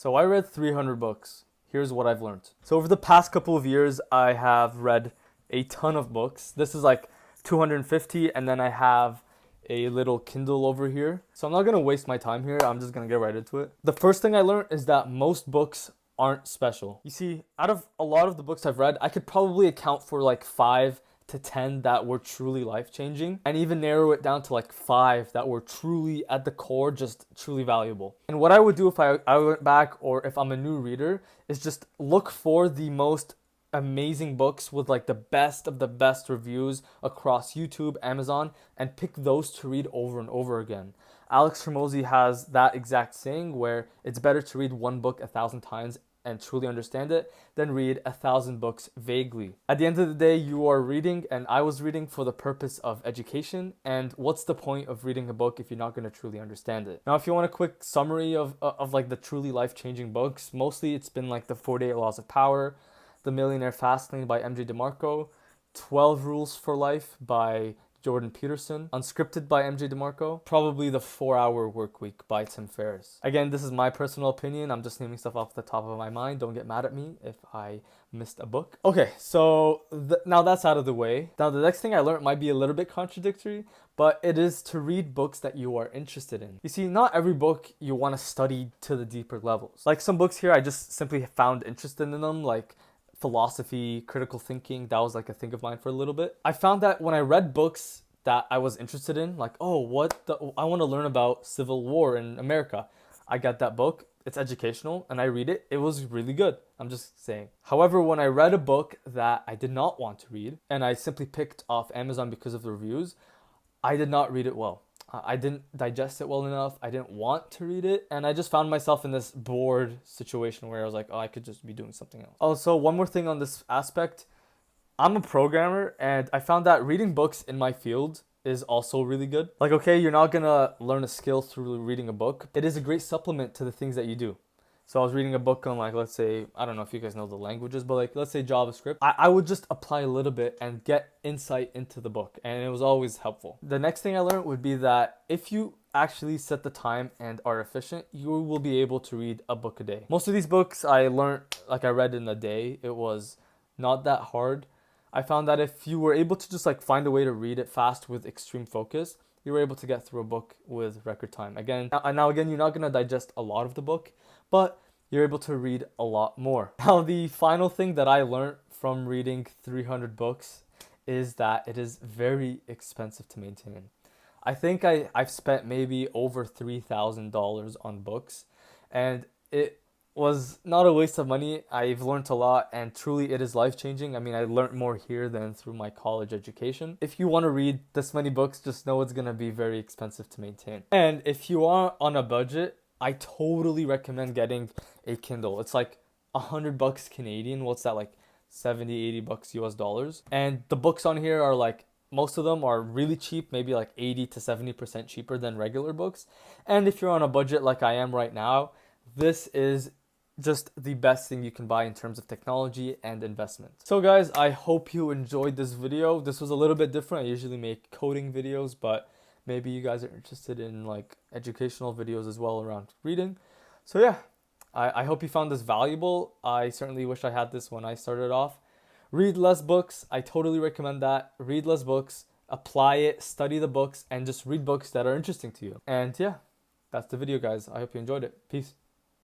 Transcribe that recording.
So I read 300 books. Here's what I've learned. So over the past couple of years, I have read a ton of books. This is like 250, and then I have a little Kindle over here. So I'm not gonna waste my time here. I'm just gonna get right into it. The first thing I learned is that most books aren't special. You see, out of a lot of the books I've read, I could probably account for like 5 to 10 that were truly life-changing, and even narrow it down to like 5 that were truly at the core, just truly valuable. And what I would do if I went back, or if I'm a new reader, is just look for the most amazing books with like the best of the best reviews across YouTube, Amazon, and pick those to read over and over again. Alex Hormozi has that exact saying where it's better to read one book 1,000 times and truly understand it than read 1,000 books vaguely. At the end of the day, you are reading, and I was reading for the purpose of education. And what's the point of reading a book if you're not going to truly understand it? Now, if you want a quick summary of like the truly life-changing books, mostly it's been like the 48 Laws of Power, The Millionaire Fastlane by MJ DeMarco, 12 Rules for Life by Jordan Peterson, Unscripted by MJ DeMarco, probably The 4-Hour Workweek by Tim Ferriss. Again, this is my personal opinion. I'm just naming stuff off the top of my mind. Don't get mad at me if I missed a book. Okay, so now that's out of the way. Now the next thing I learned might be a little bit contradictory, but it is to read books that you are interested in. You see, not every book you want to study to the deeper levels. Like some books here, I just simply found interested in them, like philosophy, critical thinking. That was like a thing of mine for a little bit. I found that when I read books that I was interested in, like, I want to learn about Civil War in America. I got that book. It's educational, and I read it. It was really good. I'm just saying. However, when I read a book that I did not want to read, and I simply picked off Amazon because of the reviews, I did not read it well. I didn't digest it well enough. I didn't want to read it. And I just found myself in this bored situation where I was like, oh, I could just be doing something else. Also, one more thing on this aspect. I'm a programmer, and I found that reading books in my field is also really good. Like, okay, you're not gonna learn a skill through reading a book. It is a great supplement to the things that you do. So I was reading a book on, like, let's say, I don't know if you guys know the languages, but like, let's say JavaScript. I would just apply a little bit and get insight into the book, and it was always helpful. The next thing I learned would be that if you actually set the time and are efficient, you will be able to read a book a day. Most of these books I learned, like I read in a day. It was not that hard. I found that if you were able to just like find a way to read it fast with extreme focus, you were able to get through a book with record time. Again, you're not going to digest a lot of the book, but you're able to read a lot more. Now, the final thing that I learned from reading 300 books is that it is very expensive to maintain. I think I've spent maybe over $3,000 on books, and it was not a waste of money. I've learned a lot, and truly it is life-changing. I mean, I learned more here than through my college education. If you want to read this many books, just know it's going to be very expensive to maintain. And if you are on a budget, I totally recommend getting a Kindle. It's like $100 Canadian. What's that, like 70, $80 US dollars? And the books on here are like, most of them are really cheap, maybe like 80 to 70% cheaper than regular books. And if you're on a budget like I am right now, this is just the best thing you can buy in terms of technology and investment. So guys, I hope you enjoyed this video. This was a little bit different. I usually make coding videos, but maybe you guys are interested in like educational videos as well around reading. So yeah, I hope you found this valuable. I certainly wish I had this when I started off. Read less books. I totally recommend that. Read less books, apply it, study the books, and just read books that are interesting to you. And yeah, that's the video, guys. I hope you enjoyed it. Peace.